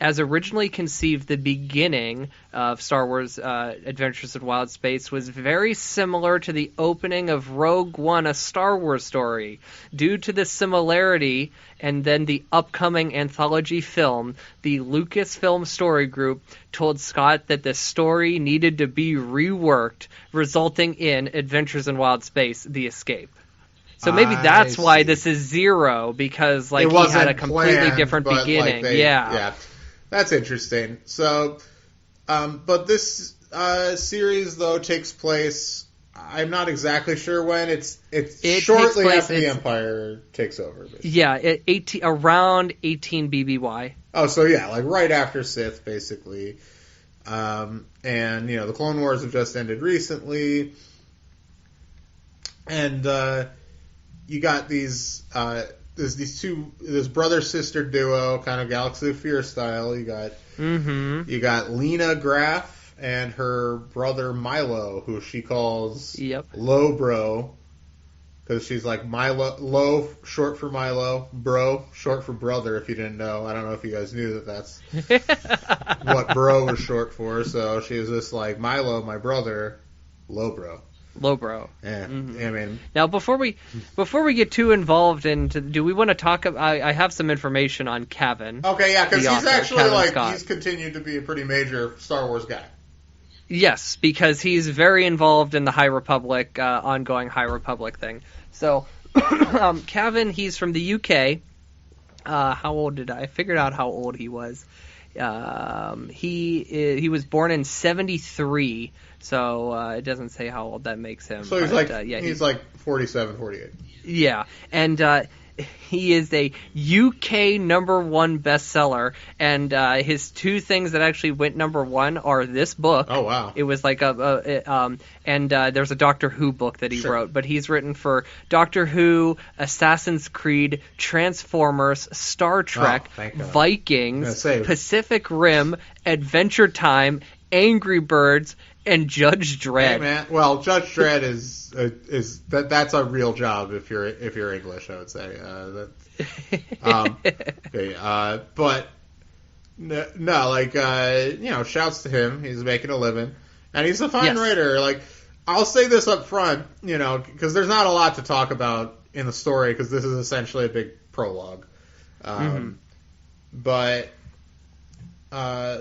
as originally conceived, the beginning of Star Wars Adventures in Wild Space was very similar to the opening of Rogue One, a Star Wars story. Due to the similarity and then the upcoming anthology film, the Lucasfilm Story Group told Scott that the story needed to be reworked, resulting in Adventures in Wild Space, The Escape. So maybe that's why this is 0, because he had a completely different beginning. Yeah. That's interesting. So, but this, series, though, takes place. I'm not exactly sure when. It's shortly after the Empire takes over. Basically. Yeah, around 18 BBY. Oh, so yeah, like right after Sith, basically. And the Clone Wars have just ended recently, and you got this brother sister duo, kind of Galaxy of Fear style. You got Lena Graff and her brother Milo, who she calls Low Bro, because she's like Milo, Low short for Milo, Bro short for brother. If you didn't know, I don't know if you guys knew that's what Bro was short for. So she was just like Milo, my brother, Low Bro. Low Bro. Yeah, I mean. Now, before we get too involved into, do we want to talk? I have some information on Cavan. Okay, yeah, because he's actually he's continued to be a pretty major Star Wars guy. Yes, because he's very involved in the High Republic, ongoing High Republic thing. So, Cavan, he's from the UK. How old did I figured out how old he was? He was born in 1973, so it doesn't say how old that makes him. So he's he's like 47, 48. Yeah, and he is a UK #1 bestseller, and his two things that actually went #1 are this book. Oh wow! It was like and there's a Doctor Who book that he wrote, but he's written for Doctor Who, Assassin's Creed, Transformers, Star Trek, Vikings, Pacific Rim, Adventure Time, Angry Birds, and Judge Dredd. Hey man, well, Judge Dredd is that's a real job if you're English, I would say. But no, shouts to him. He's making a living, and he's a fine writer. Like, I'll say this up front, because there's not a lot to talk about in the story, because this is essentially a big prologue. But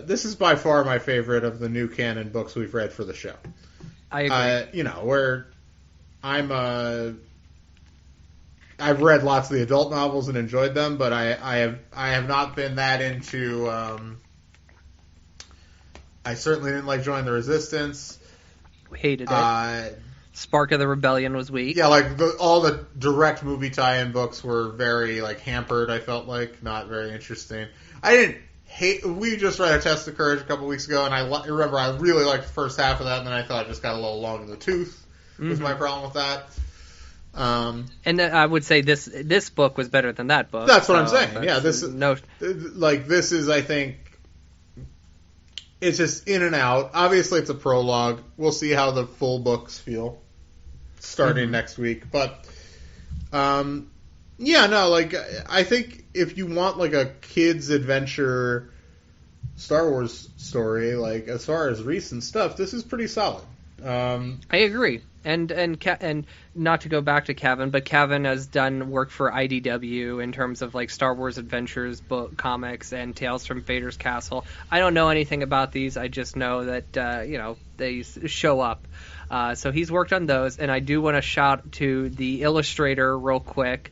this is by far my favorite of the new canon books we've read for the show. I agree. Where I've read lots of the adult novels and enjoyed them, but I have not been that into. I certainly didn't like Join the Resistance. Hated it. Spark of the Rebellion was weak. Yeah, like all the direct movie tie-in books were very hampered. I felt like not very interesting. I didn't. We just read A Test of Courage a couple weeks ago, and I remember I really liked the first half of that, and then I thought it just got a little long in the tooth. Was my problem with that. And I would say this book was better than that book. That's what I'm saying. Yeah, this is, I think, it's just in and out. Obviously, it's a prologue. We'll see how the full books feel starting next week, but I think if you want a kid's adventure Star Wars story, as far as recent stuff, this is pretty solid. I agree. And not to go back to Cavan, but Cavan has done work for IDW in terms of Star Wars Adventures book comics and Tales from Vader's Castle. I don't know anything about these. I just know that they show up. So he's worked on those, and I do want to shout to the illustrator real quick.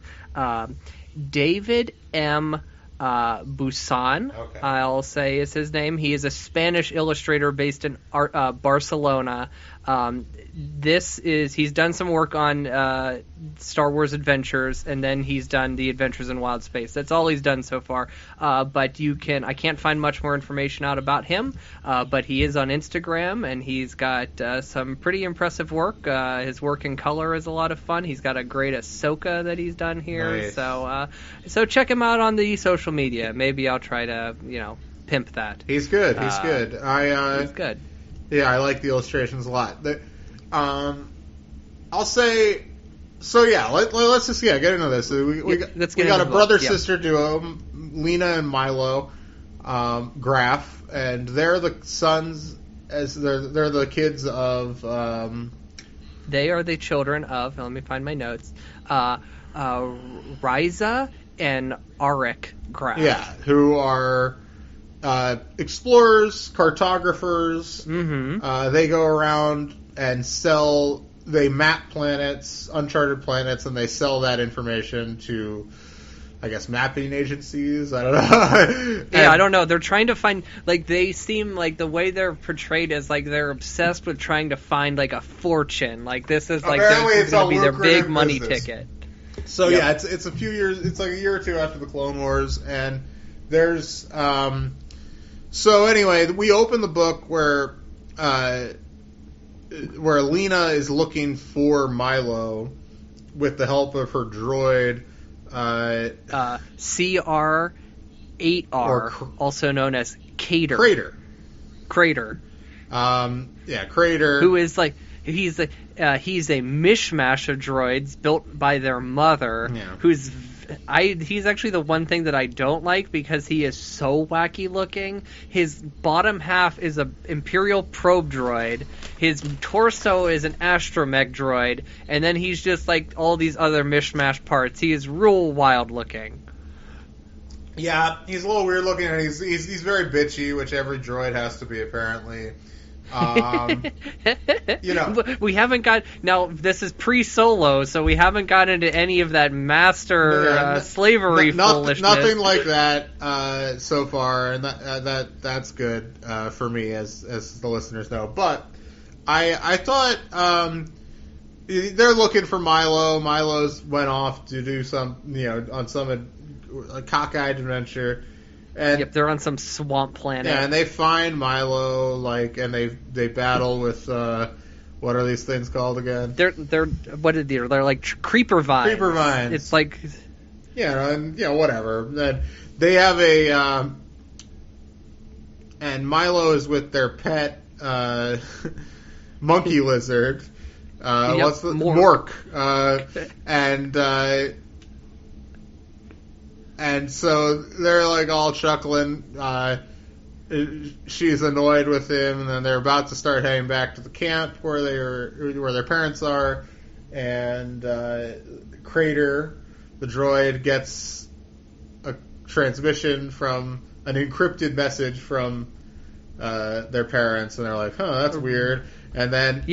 David M. Busan, I'll say is his name. He is a Spanish illustrator based in Barcelona. He's done some work on Star Wars Adventures, and then he's done the Adventures in Wild Space. That's all he's done so far. But I can't find much more information out about him. But he is on Instagram, and he's got some pretty impressive work. His work in color is a lot of fun. He's got a great Ahsoka that he's done here. Nice. So check him out on the social media. Maybe I'll try to pimp that. He's good. He's good. He's good. Yeah, I like the illustrations a lot. I'll say. So yeah, let's just get into this. We got a brother-sister duo, Lena and Milo Graff, and they're the sons. They're the kids of. They are the children of. Let me find my notes. Ryza and Arik Graff. Yeah, who are explorers, cartographers. They go around and they map planets, uncharted planets, and they sell that information to I guess, mapping agencies. I don't know. Yeah, I don't know. They're trying to find, like, they seem like the way they're portrayed is like they're obsessed with trying to find like a fortune. Like this is like going to be their big money ticket. So yeah, it's a few years. It's like a year or two after the Clone Wars, and there's so anyway, we open the book where Lena is looking for Milo with the help of her droid. CR-8R, also known as Cater. Crater. Crater. Who is like he's a mishmash of droids built by their mother. Yeah. He's actually the one thing that I don't like because he is so wacky looking. His bottom half is a Imperial probe droid. His torso is an astromech droid, and then he's just like all these other mishmash parts. He is real wild looking. Yeah, he's a little weird looking, and he's very bitchy, which every droid has to be apparently. We haven't got now. This is pre-Solo, so we haven't got into any of that master slavery foolishness. Nothing like that so far, and that's good for me, as the listeners know. But I thought they're looking for Milo. Milo's went off to do some on some cockeyed adventure. And they're on some swamp planet. Yeah, and they find Milo, and they battle with what are these things called again? They're like creeper vines. Creeper vines. It's like whatever. Then they have and Milo is with their pet monkey lizard. What's the Mork? And so they're like all chuckling. She's annoyed with him, and then they're about to start heading back to the camp where their parents are. And Crater, the droid, gets a transmission from an encrypted message from their parents, and they're like, "Huh, that's weird." And then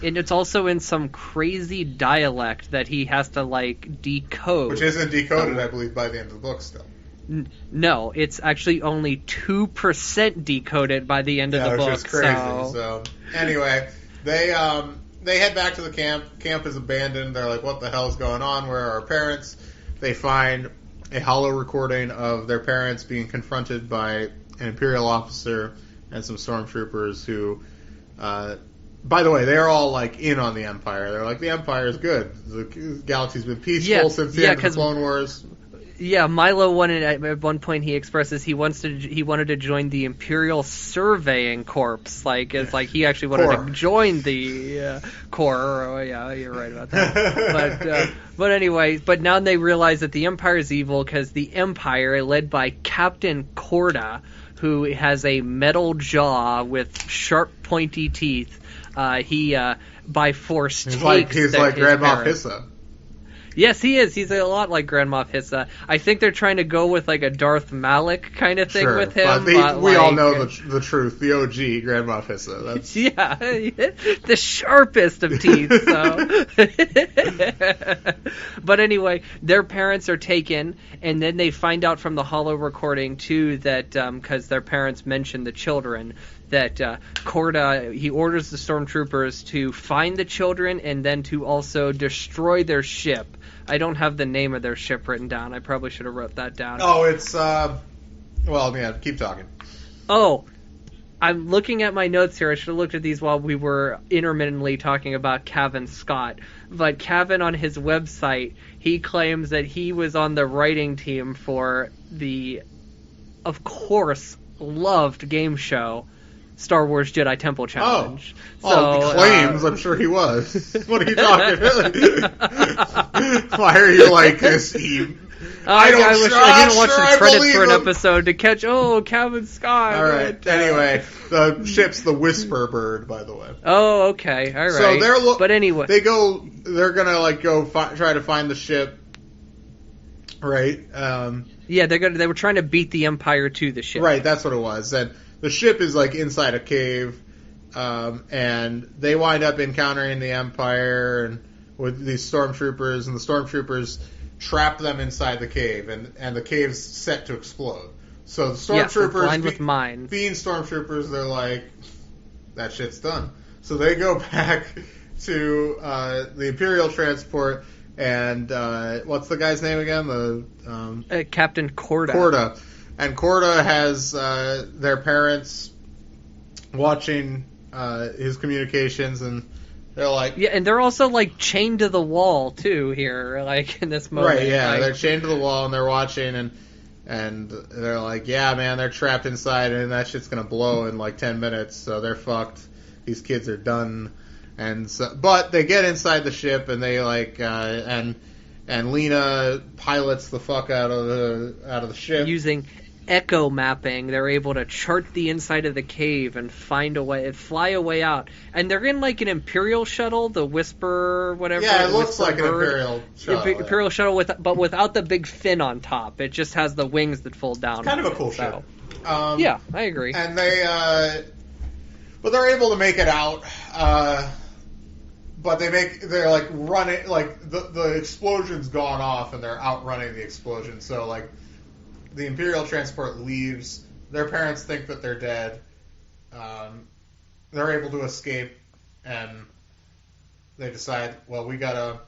and it's also in some crazy dialect that he has to decode, which isn't decoded, I believe, by the end of the book. Still, no, it's actually only 2% decoded by the end of the book. Which is crazy. So anyway, they head back to the camp. Camp is abandoned. They're like, "What the hell is going on? Where are our parents?" They find a holo recording of their parents being confronted by an Imperial officer and some stormtroopers who. By the way, they're all in on the Empire. They're like, the Empire is good. The galaxy's been peaceful since the end of the Clone Wars. Yeah, Milo wanted at one point. He expresses he wanted to join the Imperial Surveying Corps. He actually wanted to join the Corps. Oh, yeah, you're right about that. But anyway, but now they realize that the Empire is evil because the Empire, led by Captain Corda, who has a metal jaw with sharp, pointy teeth. He by force takes he's like Grand Moff Hissa. Yes, he is. He's a lot like Grand Moff Hissa. I think they're trying to go with a Darth Malik kind of thing with him. But we all know the truth. The OG Grand Moff Hissa. That's... Yeah, the sharpest of teeth. So. But anyway, their parents are taken, and then they find out from the holo recording too that because their parents mentioned the children. That Corda, he orders the stormtroopers to find the children and then to also destroy their ship. I don't have the name of their ship written down. I probably should have wrote that down. Oh, it's keep talking. Oh, I'm looking at my notes here. I should have looked at these while we were intermittently talking about Cavan Scott. But Cavan, on his website, he claims that he was on the writing team for the, of course, loved game show Star Wars Jedi Temple Challenge. He claims. I'm sure he was. What are you talking about? Why are you like this? I didn't watch the credits for an episode to catch. Oh, Calvin Scott. All right. Anyway, the ship's the Whisper Bird, by the way. Oh, okay. All right. So but anyway, they're gonna go try to find the ship. Right. Yeah, they were trying to beat the Empire to the ship. Right. That's what it was. And the ship is inside a cave, and they wind up encountering the Empire and with these stormtroopers, and the stormtroopers trap them inside the cave, and the cave's set to explode. So the Yes, they're stormtroopers, blind with mines. being stormtroopers, they're like, that shit's done. So they go back to the Imperial transport, and what's the guy's name again? The Captain Corda. Corda. And Corda has their parents watching his communications, and they're like... Yeah, and they're also, like, chained to the wall, too, here, like, in this moment. Right, yeah, like, they're chained to the wall, and they're watching, and they're like, yeah, man, they're trapped inside, and that shit's gonna blow in, like, 10 minutes, so they're fucked. These kids are done. And so, but they get inside the ship, and they, like, and Lena pilots the fuck out of the ship. Using echo mapping, they're able to chart the inside of the cave and fly a way out. And they're in like an Imperial shuttle, the Whisper, whatever. Yeah, it looks Whisper like an bird. Imperial shuttle. Imperial shuttle, but without the big fin on top. It just has the wings that fold down. It's kind of a cool ship. Yeah, I agree. And but they're able to make it out. But they're like running, like the explosion's gone off, and they're outrunning the explosion. So like, the Imperial transport leaves. Their parents think that they're dead. They're able to escape, and they decide, well, we gotta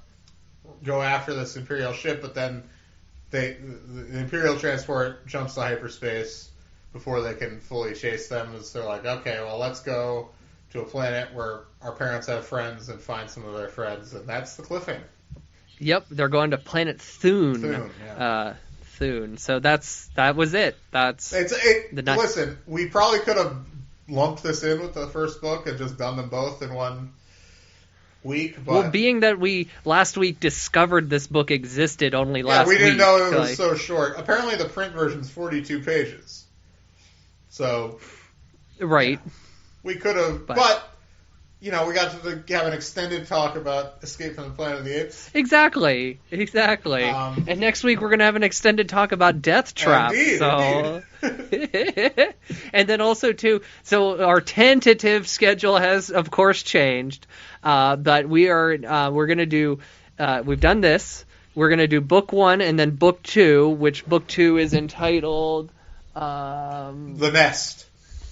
go after this Imperial ship. But then the Imperial transport jumps to hyperspace before they can fully chase them. So they're like, okay, well, let's go to a planet where our parents have friends and find some of their friends, and that's the cliffhanger. Yep, they're going to planet Thune. Thune, yeah. Thune. So that was it. Listen, we probably could have lumped this in with the first book and just done them both in one week. But well, being that we last week discovered this book existed only last week. Yeah, we didn't know it was so short. Apparently the print version's 42 pages. So... Right. Yeah. We could have, but we got to have an extended talk about Escape from the Planet of the Apes. Exactly. And next week we're going to have an extended talk about Death Trap. Indeed. And then also, too, so our tentative schedule has, of course, changed. But we're going to do, we've done this. We're going to do book 1 and then book 2, which book 2 is entitled... The Nest.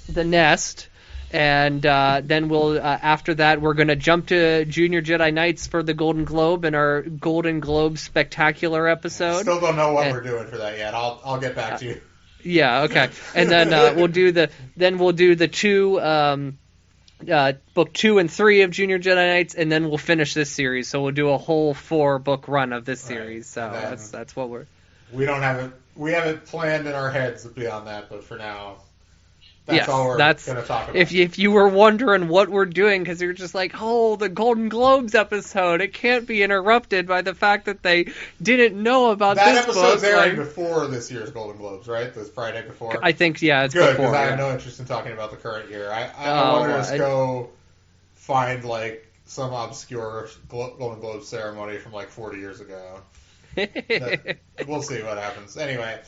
The Nest. And then we'll after that we're going to jump to Junior Jedi Knights for the Golden Globe in our Golden Globe spectacular episode. Still don't know what we're doing for that yet. I'll get back to you. Yeah, okay. And then we'll do the two book 2 and 3 of Junior Jedi Knights, and then we'll finish this series. So we'll do a whole 4-book run of this series. So that's what we haven't planned in our heads beyond that, but for now. That's all we're going to talk about. If you were wondering what we're doing, because you're just like, oh, the Golden Globes episode, it can't be interrupted by the fact that they didn't know about this book. That episode's airing before this year's Golden Globes, right? This Friday before? I think, yeah, it's good, before. Good, because I have no interest in talking about the current year. I want to just go find, like, some obscure Golden Globe ceremony from, like, 40 years ago. We'll see what happens. Anyway,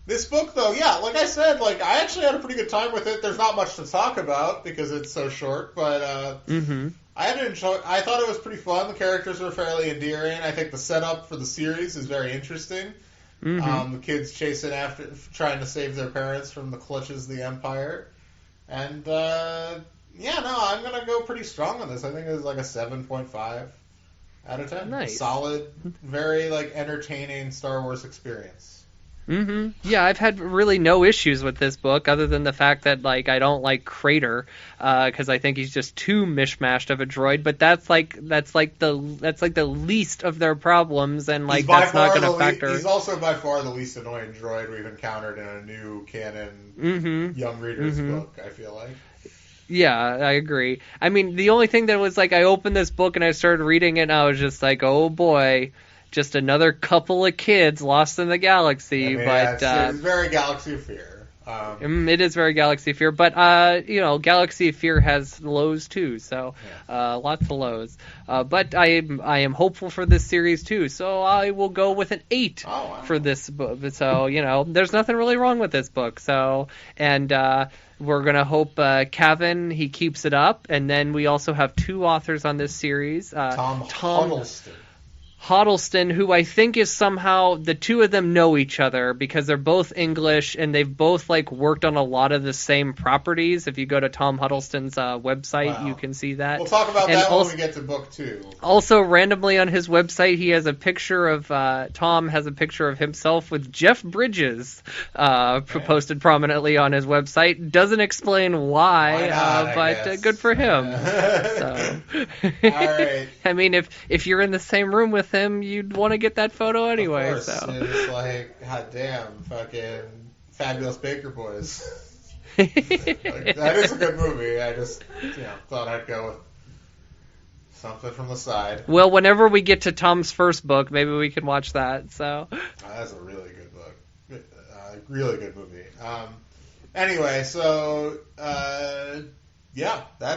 this book, though, yeah, like I said, like I actually had a pretty good time with it. There's not much to talk about because it's so short, but I thought it was pretty fun. The characters were fairly endearing. I think the setup for the series is very interesting. The kids chasing after, trying to save their parents from the clutches of the Empire, and I'm gonna go pretty strong on this. I think it was like a 7.5 out of 10. Nice, a solid, very like entertaining Star Wars experience. Yeah, I've had really no issues with this book, other than the fact that like I don't like Crater, because I think he's just too mishmashed of a droid. But that's like the least of their problems, and like that's not going to factor. He's also by far the least annoying droid we've encountered in a new canon young readers book. I feel like. Yeah, I agree. I mean, the only thing that was like I opened this book and I started reading it, and I was just like, oh boy. Just another couple of kids lost in the galaxy, but it's very Galaxy of Fear. It is very Galaxy of Fear, but Galaxy of Fear has lows too, so lots of lows. But I am hopeful for this series too, so I will go with an 8 for this book. So there's nothing really wrong with this book. So we're gonna hope Kevin he keeps it up, and then we also have 2 authors on this series. Tom Huddleston. Huddleston, who I think is somehow, the two of them know each other because they're both English and they've both like worked on a lot of the same properties. If you go to Tom Huddleston's website, you can see that. We'll talk about that when we get to book 2. Also, randomly on his website, he has a picture of, Tom has a picture of himself with Jeff Bridges posted prominently on his website. Doesn't explain why not, but good for him. So, all right. I mean, if you're in the same room with him, you'd want to get that photo anyway. Of course. So It's like, god damn, fucking Fabulous Baker Boys. That is a good movie. I just thought I'd go with something from the side. Well, whenever we get to Tom's first book, maybe we can watch that. So that's a really good book. Really good movie. Anyway, so that's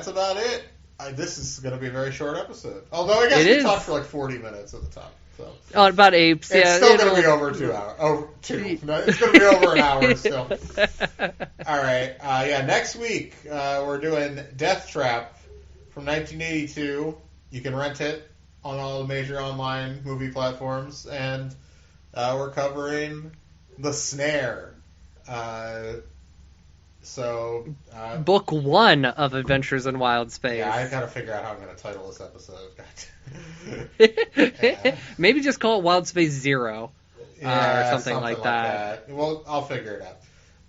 about it. This is going to be a very short episode. Although I guess we talked for like 40 minutes at the top. So. Oh, about apes. It's still going to be over 2 hours. Oh, 2. No, it's going to be over an hour still. All right. Next week we're doing Death Trap from 1982. You can rent it on all the major online movie platforms. And we're covering The Snare. Book 1 of Adventures in Wild Space. Yeah, I gotta figure out how I'm gonna title this episode. Maybe just call it Wild Space 0. Or something like that. Well, I'll figure it out.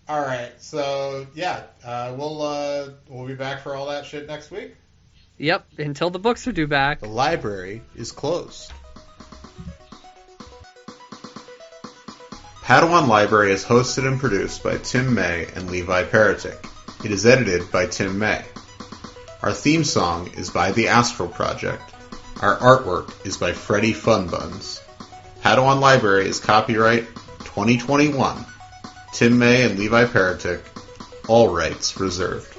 All right, so we'll be back for all that shit next week. Yep, until the books are due back. The library is closed. Padawan Library is hosted and produced by Tim May and Levi Peretic. It is edited by Tim May. Our theme song is by The Astral Project. Our artwork is by Freddie Funbuns. Padawan Library is copyright 2021. Tim May and Levi Peretic. All rights reserved.